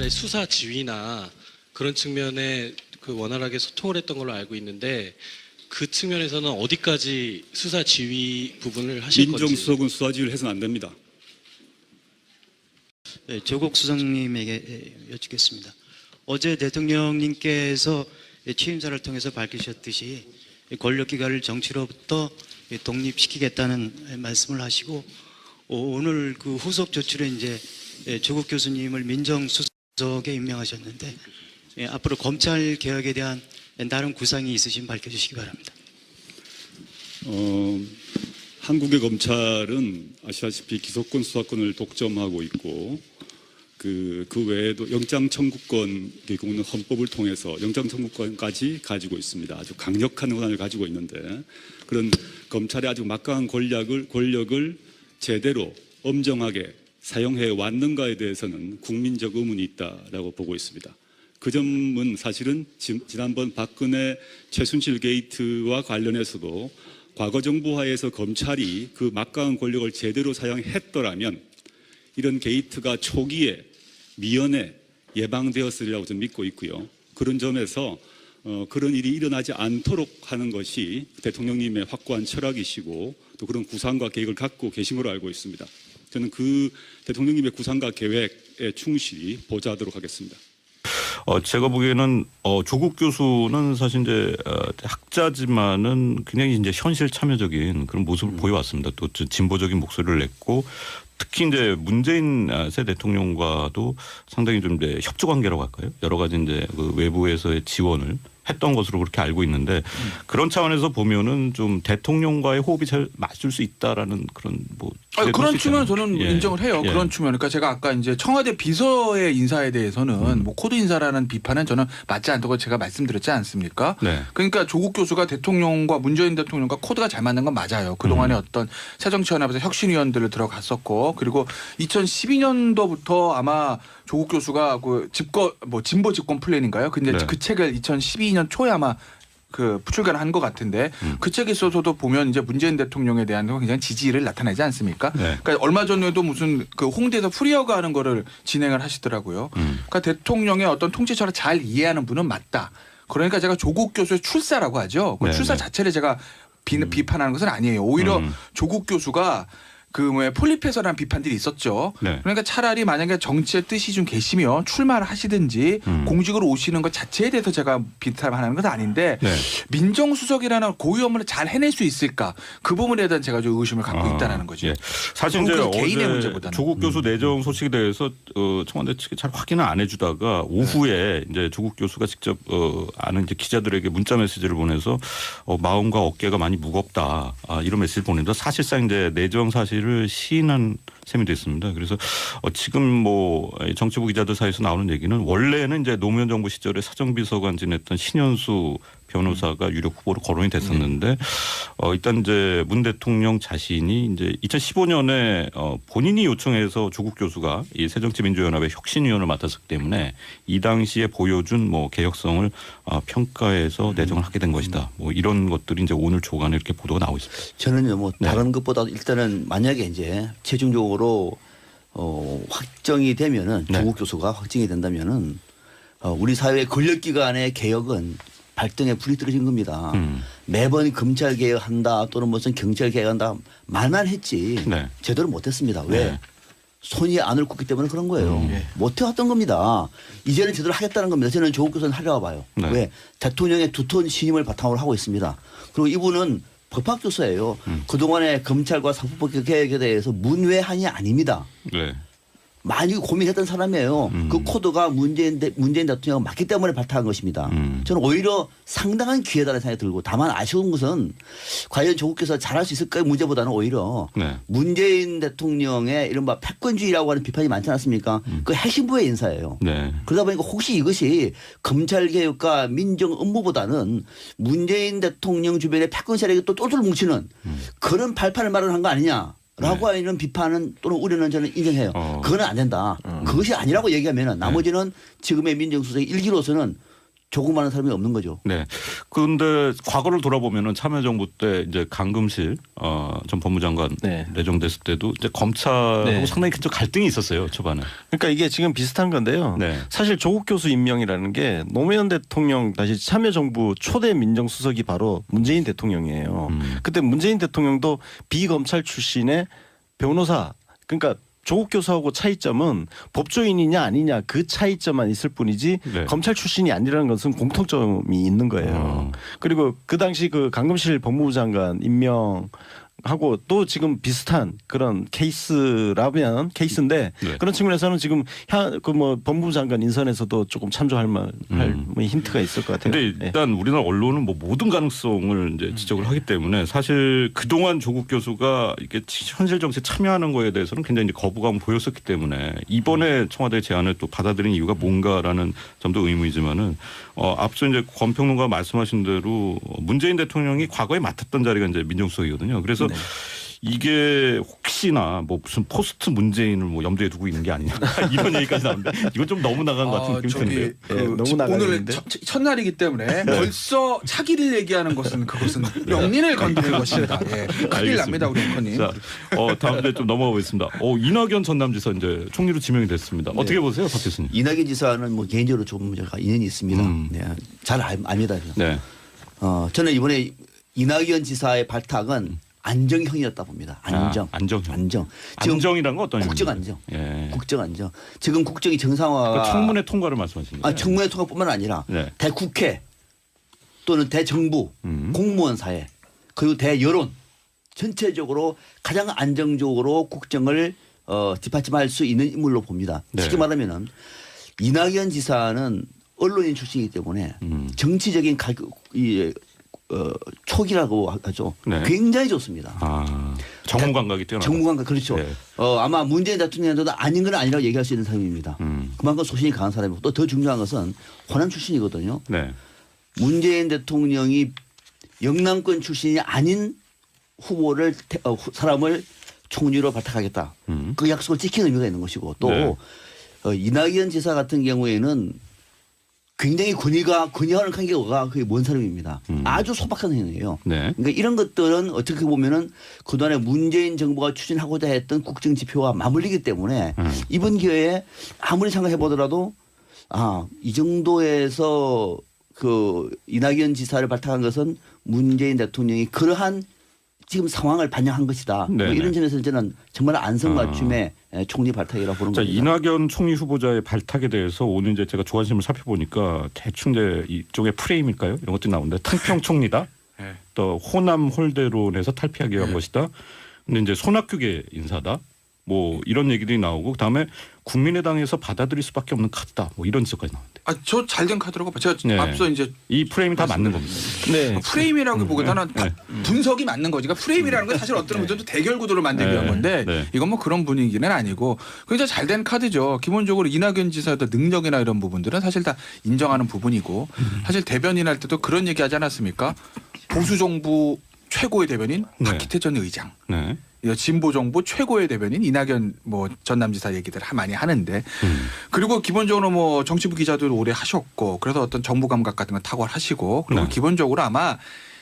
검찰의 수사 지휘나 그런 측면에 그 원활하게 소통을 했던 걸로 알고 있는데 그 측면에서는 어디까지 수사 지휘 부분을 하실 건지. 민정수석은 수사 지휘를 해서는 안 됩니다. 네, 조국 수석님에게 여쭙겠습니다. 어제 대통령님께서 취임사를 통해서 밝히셨듯이 권력기관을 정치로부터 독립시키겠다는 말씀을 하시고 오늘 그 후속 조치로 이제 조국 교수님을 민정수석에 임명하셨는데 앞으로 검찰 개혁에 대한 다른 구상이 있으시면 밝혀주시기 바랍니다. 한국의 검찰은 아시다시피 기소권, 수사권을 독점하고 있고 그 외에도 영장 청구권, 경우는 헌법을 통해서 영장 청구권까지 가지고 있습니다. 아주 강력한 권한을 가지고 있는데 그런 검찰의 아주 막강한 권력을 제대로 엄정하게 사용해 왔는가에 대해서는 국민적 의문이 있다라고 보고 있습니다. 그 점은 사실은 지난번 박근혜 최순실 게이트와 관련해서도 과거 정부 하에서 검찰이 그 막강한 권력을 제대로 사용했더라면 이런 게이트가 초기에 미연에 예방되었으리라고 저는 믿고 있고요. 그런 점에서 그런 일이 일어나지 않도록 하는 것이 대통령님의 확고한 철학이시고 또 그런 구상과 계획을 갖고 계신 걸로 알고 있습니다. 저는 그 대통령님의 구상과 계획에 충실히 보좌하도록 하겠습니다. 제가 보기에는 조국 교수는 사실 이제 학자지만은 굉장히 이제 현실 참여적인 그런 모습을 보여왔습니다. 또 진보적인 목소리를 냈고 특히 이제 문재인 새 대통령과도 상당히 좀 이제 협조 관계라고 할까요? 여러 가지 이제 그 외부에서의 지원을 했던 것으로 그렇게 알고 있는데 그런 차원에서 보면은 좀 대통령과의 호흡이 잘 맞을 수 있다라는 그런 뭐 그런 측면은 저는 예. 인정을 해요. 예. 그런 측면. 그러니까 제가 아까 이제 청와대 비서의 인사에 대해서는 뭐 코드 인사라는 비판은 저는 맞지 않다고 제가 말씀드렸지 않습니까? 네. 그러니까 조국 교수가 대통령과 문재인 대통령과 코드가 잘 맞는 건 맞아요. 그동안에 어떤 새정치연합에서 혁신위원들을 들어갔었고 그리고 2012년도부터 아마 조국 교수가 그 진보 집권 플랜인가요? 근데 네. 그 책을 2012년 초에 아마 그 출간을 한 것 같은데 그 책에 있어서도 보면 이제 문재인 대통령에 대한 굉장히 지지를 나타내지 않습니까? 네. 그러니까 얼마 전에도 무슨 그 홍대에서 프리어가 하는 거를 진행을 하시더라고요. 그러니까 대통령의 어떤 통치처를 잘 이해하는 분은 맞다. 그러니까 제가 조국 교수의 출사라고 하죠. 그 네, 출사 네. 자체를 제가 비판하는 것은 아니에요. 오히려 조국 교수가 그 왜 폴리페서라는 비판들이 있었죠. 네. 그러니까 차라리 만약에 정치의 뜻이 좀 계시면 출마를 하시든지 공직으로 오시는 것 자체에 대해서 제가 비판하는 건 아닌데 네. 민정수석이라는 고유 업무를 잘 해낼 수 있을까 그 부분에 대한 제가 좀 의심을 갖고 있다는 거죠. 예. 사실 이제 그건 개인의 어제 문제보다는. 조국 교수 내정 소식에 대해서 청와대 측이 잘 확인을 안 해주다가 오후에 이제 조국 교수가 직접 아는 이제 기자들에게 문자 메시지를 보내서 마음과 어깨가 많이 무겁다 이런 메시지를 보내면서 사실상 이제 내정 사실을 시인한 셈이 됐습니다. 그래서 지금 뭐 정치부 기자들 사이에서 나오는 얘기는 원래는 이제 노무현 정부 시절에 사정비서관 지냈던 신현수 변호사가 유력 후보로 거론이 됐었는데 일단 이제 문 대통령 자신이 이제 2015년에 본인이 요청해서 조국 교수가 이 새정치민주연합의 혁신위원을 맡았기 때문에 이 당시에 보여준 뭐 개혁성을 평가해서 내정을 하게 된 것이다. 뭐 이런 것들이 이제 오늘 조간에 이렇게 보도가 나오고 있습니다. 저는 뭐 네. 다른 것보다 일단은 만약에 이제 최종적으로 확정이 되면은 네. 조국 교수가 확정이 된다면은 우리 사회의 권력기관의 개혁은 발등에 불이 떨어진 겁니다. 매번 검찰 개혁한다 또는 무슨 경찰 개혁한다 말만 했지 네. 제대로 못했습니다. 왜? 네. 손이 안 옳기 때문에 그런 거예요. 못해왔던 겁니다. 이제는 제대로 하겠다는 겁니다. 저는 조국 교수는 하려고 봐요. 네. 왜? 대통령의 두터운 신임을 바탕으로 하고 있습니다. 그리고 이분은 법학 교수예요. 그동안의 검찰과 사법부 개혁에 대해서 문외한이 아닙니다. 네. 많이 고민했던 사람이에요. 그 코드가 문재인 대통령이 맞기 때문에 발탁한 것입니다. 저는 오히려 상당한 기회다라는 생각이 들고 다만 아쉬운 것은 과연 조국 교수가 잘할 수 있을까의 문제보다는 오히려 네. 문재인 대통령의 이른바 패권주의라고 하는 비판이 많지 않습니까? 그 핵심부의 인사예요. 네. 그러다 보니까 혹시 이것이 검찰개혁과 민정 업무보다는 문재인 대통령 주변의 패권 세력이 또 똘똘 뭉치는 그런 발판을 마련한 거 아니냐. 라고 하는 비판은 또는 우려는 저는 인정해요. 그거는 안 된다. 그것이 아니라고 얘기하면 나머지는 지금의 민정수석의 일기로서는 조그마한 사람이 없는 거죠. 네. 그런데 과거를 돌아보면은 참여정부 때 이제 강금실 전 법무장관 네. 내정됐을 때도 이제 검찰하고 네. 상당히 큰 갈등이 있었어요 초반에. 그러니까 이게 지금 비슷한 건데요. 네. 사실 조국 교수 임명이라는 게 노무현 대통령 다시 참여정부 초대 민정수석이 바로 문재인 대통령이에요. 그때 문재인 대통령도 비검찰 출신의 변호사, 그러니까 조국 교수하고 차이점은 법조인이냐 아니냐 그 차이점만 있을 뿐이지 네. 검찰 출신이 아니라는 것은 공통점이 있는 거예요. 그리고 그 당시 그 강금실 법무부 장관 임명하고 또 지금 비슷한 그런 케이스라면 케이스인데 네. 그런 측면에서는 지금 그 뭐 법무부 장관 인선에서도 조금 참조할 만할 뭐 힌트가 있을 것 같아요. 근데 네. 일단 우리나라 언론은 뭐 모든 가능성을 이제 지적을 하기 때문에 사실 그동안 조국 교수가 이게 현실 정치에 참여하는 거에 대해서는 굉장히 이제 거부감을 보였었기 때문에 이번에 청와대 제안을 또 받아들인 이유가 뭔가라는 점도 의문이지만은 앞서 이제 권평론가 말씀하신 대로 문재인 대통령이 과거에 맡았던 자리가 이제 민정수석이거든요. 그래서 네. 이게 혹시나 뭐 무슨 포스트 문재인을 뭐 염두에 두고 있는 게 아니냐 이런 얘기까지 나오는데 이건 좀 너무 나간 것 같은 느낌이 드는데요. 너무 나가는데? 오늘 첫날이기 때문에 벌써 차기를 얘기하는 것은 그것은 명린을 건드리는 것입니다. 예. 큰일 알겠습니다. 납니다, 우리 앵커님. 자, 다음 주에 좀 넘어가 보겠습니다. 이낙연 전남지사 이제 총리로 지명이 됐습니다. 어떻게 보세요, 박 교수님? 이낙연 지사는 뭐 개인적으로 좀 제가 인연이 있습니다. 네, 잘 압니다. 네. 저는 이번에 이낙연 지사의 발탁은 안정형이었다 봅니다. 안정. 안정형. 안정. 지금 안정이란 건 어떤 국정 의미입니까? 안정. 예. 국정 안정. 지금 국정이 정상화가 그 청문회 통과를 말씀하시는 거예요? 청문회 통과뿐만 아니라 네. 대국회 또는 대정부 공무원 사회 그리고 대여론 전체적으로 가장 안정적으로 국정을 뒷받침할 수 있는 인물로 봅니다. 네. 쉽게 말하면은 이낙연 지사는 언론인 출신이기 때문에 정치적인 촉이라고 하죠. 네. 굉장히 좋습니다. 정무 감각이 뛰어나다. 정무관과 그렇죠. 네. 아마 문재인 대통령도 아닌 건 아니라고 얘기할 수 있는 사람입니다. 그만큼 소신이 강한 사람이고 또 더 중요한 것은 호남 출신이거든요. 네. 문재인 대통령이 영남권 출신이 아닌 후보를 사람을 총리로 발탁하겠다. 그 약속을 지킨 의미가 있는 것이고 또 네. 이낙연 지사 같은 경우에는 굉장히 권위와는 관계가 거의 먼 사람입니다. 아주 소박한 행위예요. 네. 그러니까 이런 것들은 어떻게 보면은 그동안에 문재인 정부가 추진하고자 했던 국정 지표와 맞물리기 때문에 이번 기회에 아무리 생각해 보더라도 이 정도에서 그 이낙연 지사를 발탁한 것은 문재인 대통령이 그러한 지금 상황을 반영한 것이다. 뭐 네네. 이런 점에서 저는 정말 안성맞춤의 총리 발탁이라고 보는 자, 겁니다. 이낙연 총리 후보자의 발탁에 대해서 오늘 이제 제가 조안심을 살펴보니까 대충 이제 이쪽에 프레임일까요? 이런 것들이 나오는데 탕평 총리다. 네. 또 호남 홀대론에서 탈피하기 위한 것이다. 근데 이제 손학규계 인사다. 뭐 이런 얘기들이 나오고 그다음에 국민의당에서 받아들일 수밖에 없는 카드다. 뭐 이런 지적까지 나오는데. 저 잘된 카드라고 봐요. 제가 네. 앞서 이제 이 프레임이 다 맞는 겁니다. 네. 프레임이라고 보기보다는 네. 분석이 맞는 거지. 그러니까 프레임이라는 건 사실 어떤 분들도 대결 구도를 만들기 위한 네. 건데 네. 이건 뭐 그런 분위기는 아니고 굉장히 잘된 카드죠. 기본적으로 이낙연 지사의 능력이나 이런 부분들은 사실 다 인정하는 부분이고 사실 대변인 할 때도 그런 얘기 하지 않았습니까? 보수 정부 최고의 대변인 네. 박희태 전 의장. 네. 진보 정부 최고의 대변인 이낙연 뭐 전남지사 얘기들 많이 하는데 그리고 기본적으로 뭐 정치부 기자도 오래 하셨고 그래서 어떤 정부 감각 같은 거 탁월하시고 그리고 네. 기본적으로 아마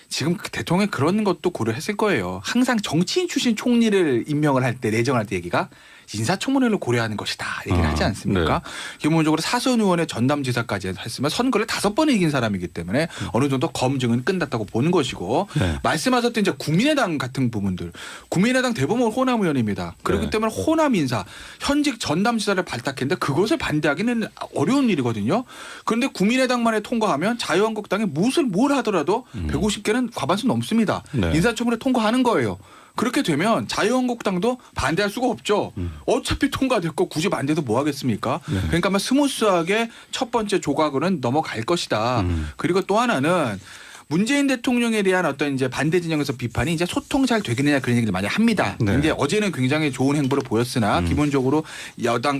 지금 대통령이 그런 것도 고려했을 거예요. 항상 정치인 출신 총리를 임명을 할 때 내정할 때 얘기가 인사청문회를 고려하는 것이다 얘기를 하지 않습니까? 기본적으로 사선 의원의 전남지사까지 했으면 선거를 5번을 이긴 사람이기 때문에 어느 정도 검증은 끝났다고 보는 것이고 네. 말씀하셨던 이제 국민의당 같은 부분들 국민의당 대부분 호남 의원입니다. 그렇기 네. 때문에 호남 인사 현직 전남지사를 발탁했는데 그것을 반대하기는 어려운 일이거든요. 그런데 국민의당만에 통과하면 자유한국당이 뭘 하더라도 150개는 과반수 넘습니다. 네. 인사청문회 통과하는 거예요. 그렇게 되면 자유한국당도 반대할 수가 없죠. 어차피 통과됐고 굳이 반대도 뭐 하겠습니까? 그러니까 아마 스무스하게 첫 번째 조각으로는 넘어갈 것이다. 그리고 또 하나는 문재인 대통령에 대한 어떤 이제 반대 진영에서 비판이 이제 소통 잘 되겠느냐 그런 얘기를 많이 합니다. 네. 근데 어제는 굉장히 좋은 행보를 보였으나 기본적으로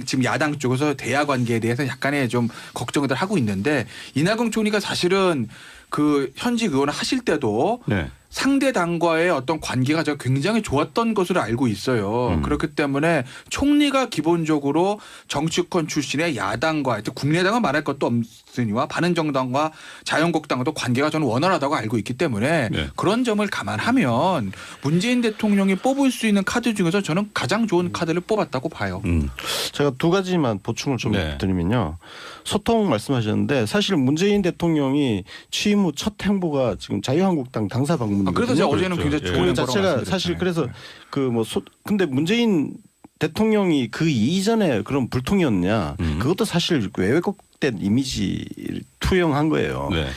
지금 야당 쪽에서 대화 관계에 대해서 약간의 좀 걱정을 하고 있는데 이낙연 총리가 사실은 그 현직 의원을 하실 때도 네. 상대 당과의 어떤 관계가 제가 굉장히 좋았던 것으로 알고 있어요. 그렇기 때문에 총리가 기본적으로 정치권 출신의 야당과 하여튼 국민의당은 말할 것도 없으니와 바른정당과 자유한국당과도 관계가 저는 원활하다고 알고 있기 때문에 네. 그런 점을 감안하면 문재인 대통령이 뽑을 수 있는 카드 중에서 저는 가장 좋은 카드를 뽑았다고 봐요. 제가 두 가지만 보충을 좀 네. 드리면요. 소통 말씀하셨는데 사실 문재인 대통령이 취임 후 첫 행보가 지금 자유한국당 당사 방문이거든요. 그래서 제가 어제는 그렇죠. 굉장히 예. 좋은 그 행보라고 자체가 말씀드렸잖아요. 사실 그래서 그 뭐 근데 문재인 대통령이 그 이전에 그런 불통이었냐 그것도 사실 왜곡된 이미지를 투영한 거예요. 네.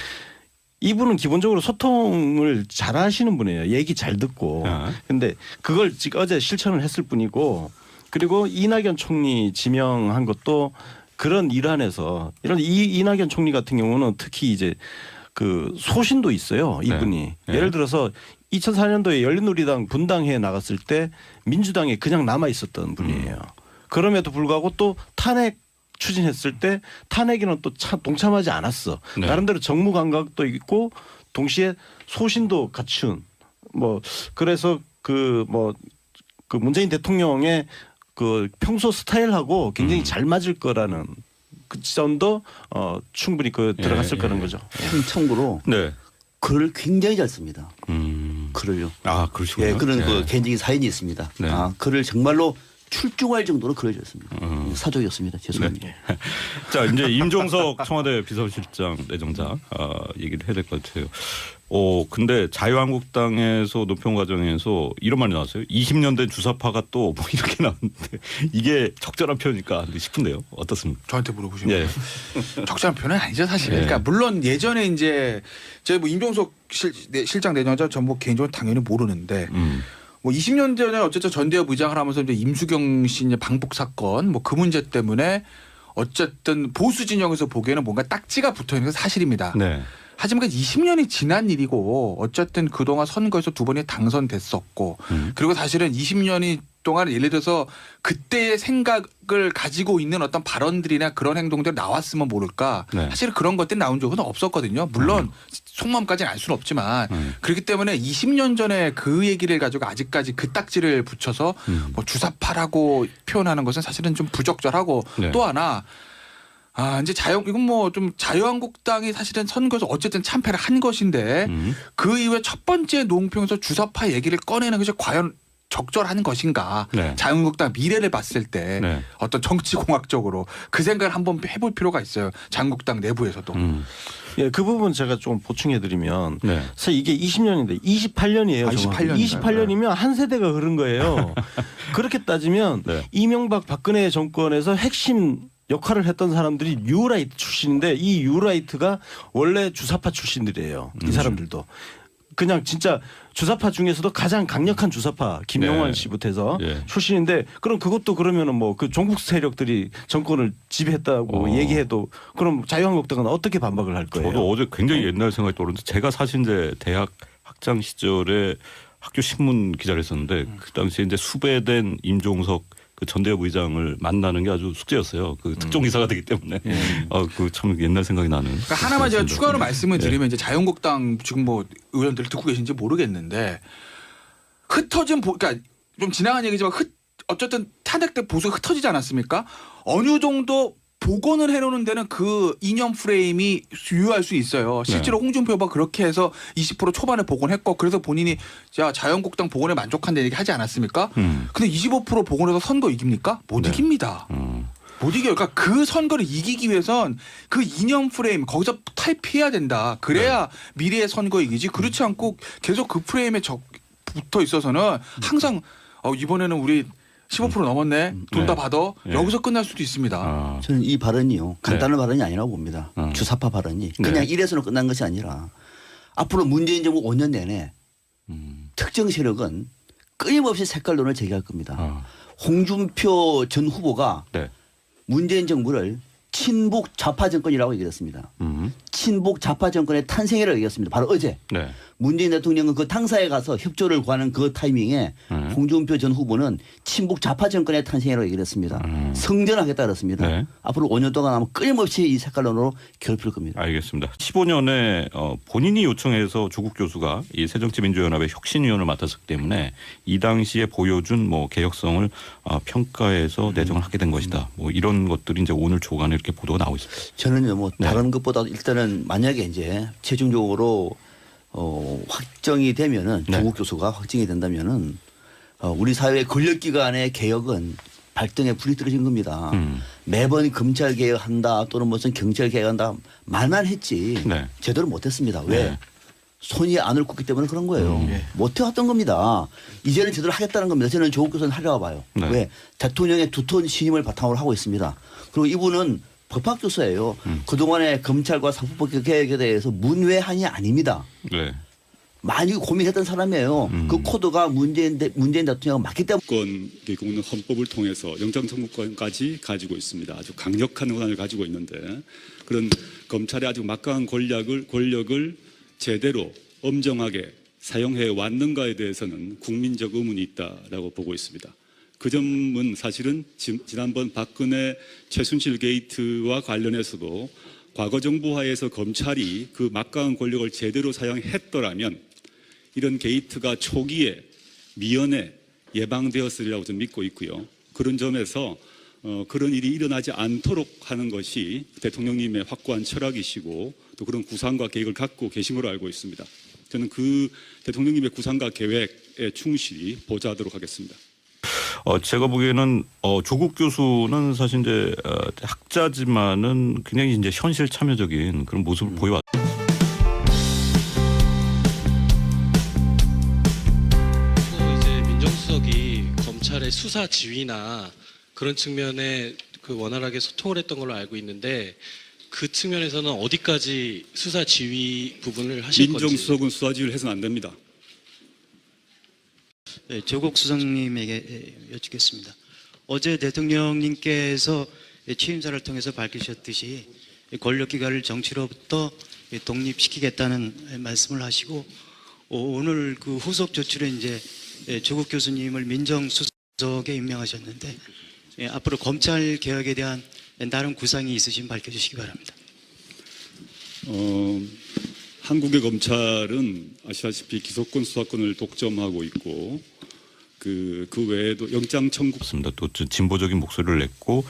이분은 기본적으로 소통을 잘 하시는 분이에요. 얘기 잘 듣고. 근데 그걸 지금 어제 실천을 했을 뿐이고 그리고 이낙연 총리 지명한 것도 그런 일환에서 이런 이낙연 총리 같은 경우는 특히 이제 그 소신도 있어요. 이분이. 네. 예를 들어서 2004년도에 열린우리당 분당회에 나갔을 때 민주당에 그냥 남아 있었던 분이에요. 그럼에도 불구하고 또 탄핵 추진했을 때 탄핵에는 또 동참하지 않았어. 네. 나름대로 정무 감각도 있고 동시에 소신도 갖춘 뭐 그래서 그 문재인 대통령의 그 평소 스타일하고 굉장히 잘 맞을 거라는 그 점도 충분히 들어갔을 거라는 거죠. 참고로 네. 글을 굉장히 잘 씁니다. 글을요. 아, 그러시군요. 예, 그런 네. 그 개인적인 사연이 있습니다. 네. 글을 정말로 출중할 정도로 글을 잘 씁니다. 사족이었습니다. 죄송합니다. 자, 이제 임종석 청와대 비서실장 내정자 얘기를 해야 될 것 같아요. 근데 자유한국당에서 논평 과정에서 이런 말이 나왔어요. 20년 된 주사파가 또 뭐 이렇게 나왔는데 이게 적절한 표현일까 싶은데요. 어떻습니까? 저한테 물어보시면 예. 적절한 표현은 아니죠 사실. 예. 그러니까 물론 예전에 이제 제가 뭐 임종석 실장 내정자 전 뭐 개인적으로 당연히 모르는데 뭐 20년 전에 어쨌든 전대협 의장을 하면서 이제 임수경 씨 이제 방북 사건 뭐 그 문제 때문에 어쨌든 보수 진영에서 보기에는 뭔가 딱지가 붙어 있는 게 사실입니다. 네. 하지만 20년이 지난 일이고 어쨌든 그동안 선거에서 두 번이 당선됐었고 그리고 사실은 20년이 동안 예를 들어서 그때의 생각을 가지고 있는 어떤 발언들이나 그런 행동들이 나왔으면 모를까. 네. 사실 그런 것들이 나온 적은 없었거든요. 물론 속마음까지는 알 수는 없지만 그렇기 때문에 20년 전에 그 얘기를 가지고 아직까지 그 딱지를 붙여서 뭐 주사파라고 표현하는 것은 사실은 좀 부적절하고 네. 또 하나 이제 이건 뭐 좀 자유한국당이 사실은 선거에서 어쨌든 참패를 한 것인데 그 이후에 첫 번째 논평에서 주사파 얘기를 꺼내는 것이 과연 적절한 것인가. 네. 자유한국당 미래를 봤을 때 네. 어떤 정치공학적으로 그 생각을 한번 해볼 필요가 있어요. 자유한국당 내부에서도. 예, 그 부분 제가 좀 보충해드리면 네. 사실 이게 20년인데 28년이에요. 28년이면 한 세대가 흐른 거예요. 그렇게 따지면 네. 이명박 박근혜 정권에서 핵심 역할을 했던 사람들이 뉴라이트 출신인데 이 뉴라이트가 원래 주사파 출신들이에요. 이 사람들도. 그냥 진짜 주사파 중에서도 가장 강력한 주사파 김용환 네. 씨부터 해서 예. 출신인데 그럼 그것도 그러면은 뭐 그 종북 세력들이 정권을 지배했다고 얘기해도 그럼 자유한국당은 어떻게 반박을 할 거예요? 저도 어제 굉장히 옛날 생각이 떠오르는데 제가 사실 이제 대학 학창 시절에 학교 신문 기자를 했었는데 그 당시에 이제 수배된 임종석 그 전대협 의장을 만나는 게 아주 숙제였어요. 그 특종 기사가 되기 때문에 그 참 옛날 생각이 나는. 그러니까 하나만 제가 그렇습니다. 추가로 말씀을 네. 드리면 이제 자유한국당 지금 뭐 의원들 듣고 계신지 모르겠는데 흩어진 그러니까 좀 지나간 얘기지만 어쨌든 탄핵 때 보수가 흩어지지 않았습니까? 어느 정도 복원을 해놓는 데는 그 이념 프레임이 유효할 수 있어요. 실제로 홍준표 후보가 그렇게 해서 20% 초반에 복원했고 그래서 본인이 자유한국당 복원에 만족한다는 얘기 하지 않았습니까? 근데 25% 복원해서 선거 이깁니까? 못 이깁니다. 못 이겨요. 그러니까 그 선거를 이기기 위해선 그 이념 프레임 거기서 탈피해야 된다. 그래야 미래의 선거 이기지. 그렇지 않고 계속 그 프레임에 붙어 있어서는 항상 이번에는 우리 15% 넘었네. 돈 다 받아. 여기서 끝날 수도 있습니다. 저는 이 발언이요. 간단한 발언이 아니라고 봅니다. 주사파 발언이. 그냥 이래서는 끝난 것이 아니라 앞으로 문재인 정부 5년 내내 특정 세력은 끊임없이 색깔론을 제기할 겁니다. 홍준표 전 후보가 네. 문재인 정부를 친북 좌파 정권이라고 얘기했습니다. 친북 좌파 정권의 탄생이라고 얘기했습니다. 바로 어제. 네. 문재인 대통령은 그 당사에 가서 협조를 구하는 그 타이밍에 홍준표 전 후보는 친북 좌파 정권의 탄생이라고 얘기를 했습니다. 성전하겠다 그랬습니다. 네. 앞으로 5년 동안 아마 끊임없이 이 색깔론으로 괴롭힐 겁니다. 알겠습니다. 15년에 본인이 요청해서 조국 교수가 이 새정치민주연합의 혁신위원을 맡았기 때문에 이 당시에 보여준 뭐 개혁성을 평가해서 내정을 하게 된 것이다. 뭐 이런 것들이 이제 오늘 조간에 이렇게 보도가 나오고 있습니다. 저는요, 뭐 네. 다른 것보다 일단은 만약에 이제 최종적으로 확정이 되면은 네. 조국 교수가 확정이 된다면은 우리 사회의 권력기관의 개혁은 발등에 불이 떨어진 겁니다. 매번 검찰 개혁한다 또는 무슨 경찰 개혁한다 말만 했지 네. 제대로 못했습니다. 왜? 네. 손이 안 옳기 때문에 그런 거예요. 못해왔던 겁니다. 이제는 제대로 하겠다는 겁니다. 저는 조국 교수는 하려고 봐요. 네. 왜? 대통령의 두터운 신임을 바탕으로 하고 있습니다. 그리고 이분은 법학 교수예요. 그동안의 검찰과 사법부 개혁에 대해서 문외한이 아닙니다. 네. 많이 고민했던 사람이에요. 그 코드가 문재인 대통령이 맞기 때문에 권 개국은 헌법을 통해서 영장청구권까지 가지고 있습니다. 아주 강력한 권한을 가지고 있는데 그런 검찰의 아주 막강한 권력을 제대로 엄정하게 사용해 왔는가에 대해서는 국민적 의문이 있다라고 보고 있습니다. 그 점은 사실은 지난번 박근혜 최순실 게이트와 관련해서도 과거 정부 하에서 검찰이 그 막강한 권력을 제대로 사용했더라면 이런 게이트가 초기에 미연에 예방되었으리라고 저는 믿고 있고요. 그런 점에서 그런 일이 일어나지 않도록 하는 것이 대통령님의 확고한 철학이시고 또 그런 구상과 계획을 갖고 계신 걸로 알고 있습니다. 저는 그 대통령님의 구상과 계획에 충실히 보좌하도록 하겠습니다. 제가 보기에는 조국 교수는 사실 이제 학자지만은 굉장히 이제 현실 참여적인 그런 모습을 보여왔. 이제 민정수석이 검찰의 수사 지휘나 그런 측면에 그 원활하게 소통을 했던 걸로 알고 있는데 그 측면에서는 어디까지 수사 지휘 부분을 하실 건지. 민정수석은 수사지휘를 해서는 안 됩니다. 네, 조국 수석님에게 여쭙겠습니다. 어제 대통령님께서 취임사를 통해서 밝히셨듯이 권력기관을 정치로부터 독립시키겠다는 말씀을 하시고 오늘 그 후속 조치로 이제 조국 교수님을 민정수석에 임명하셨는데 앞으로 검찰 개혁에 대한 다른 구상이 있으시면 밝혀주시기 바랍니다. 한국의 검찰은 아시다시피 기소권 수사권을 독점하고 있고 그 외에도 영장 청구 있습니다. 또 진보적인 목소리를 냈고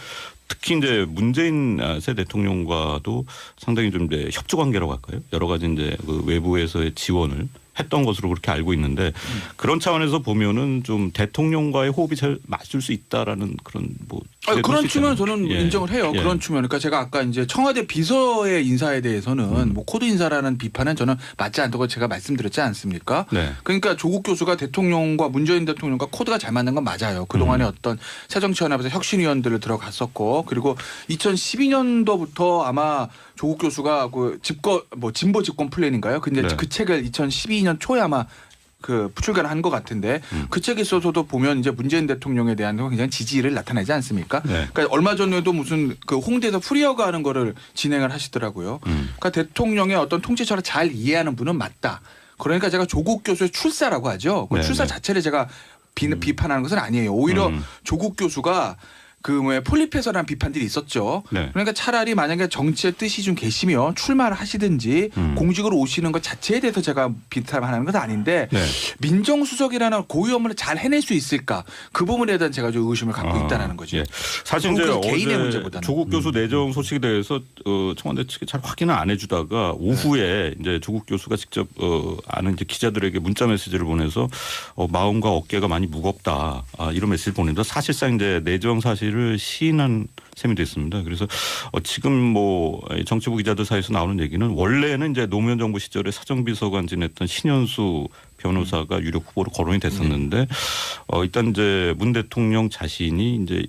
특히 이제 문재인 새 대통령과도 상당히 좀 이제 협조 관계라고 할까요? 여러 가지 이제 그 외부에서의 지원을 했던 것으로 그렇게 알고 있는데 그런 차원에서 보면은 좀 대통령과의 호흡이 잘 맞을 수 있다라는 그런 뭐 그런 측면 저는 예. 인정을 해요. 예. 그런 측면. 그러니까 제가 아까 이제 청와대 비서의 인사에 대해서는 뭐 코드 인사라는 비판은 저는 맞지 않다고 제가 말씀드렸지 않습니까? 네. 그러니까 조국 교수가 대통령과 문재인 대통령과 코드가 잘 맞는 건 맞아요. 그동안에 어떤 새정치연합에서 혁신위원들을 들어갔었고 그리고 2012년도부터 아마 조국 교수가 그 진보 집권 플랜인가요? 근데 네. 그 책을 2012년 초에 아마 그 출간한 것 같은데 그 책에 있어서도 보면 이제 문재인 대통령에 대한 굉장히 지지를 나타내지 않습니까? 네. 그러니까 얼마 전에도 무슨 그 홍대에서 프리어가 하는 거를 진행을 하시더라고요. 그러니까 대통령의 어떤 통치 철학을 잘 이해하는 분은 맞다. 그러니까 제가 조국 교수의 출사라고 하죠. 그 네, 출사 네. 자체를 제가 비판하는 것은 아니에요. 오히려 조국 교수가 그 왜 폴리페서라는 비판들이 있었죠. 네. 그러니까 차라리 만약에 정치의 뜻이 좀 계시면 출마를 하시든지 공직으로 오시는 것 자체에 대해서 제가 비판하는 것은 아닌데 네. 민정수석이라는 고유 업무를 잘 해낼 수 있을까 그 부분에 대한 제가 좀 의심을 갖고 있다는 거죠. 예. 사실 이제 조국 교수 개인의 어제 문제보다는. 조국 교수 내정 소식에 대해서 청와대 측이 잘 확인을 안 해주다가 오후에 이제 조국 교수가 직접 아는 이제 기자들에게 문자 메시지를 보내서 마음과 어깨가 많이 무겁다 이런 메시지를 보내면서 사실상 이제 내정 사실을 시인한 셈이 됐습니다. 그래서 지금 뭐 정치부 기자들 사이에서 나오는 얘기는 원래는 이제 노무현 정부 시절에 사정비서관 지냈던 신현수 변호사가 유력 후보로 거론이 됐었는데 일단 이제 문 대통령 자신이 이제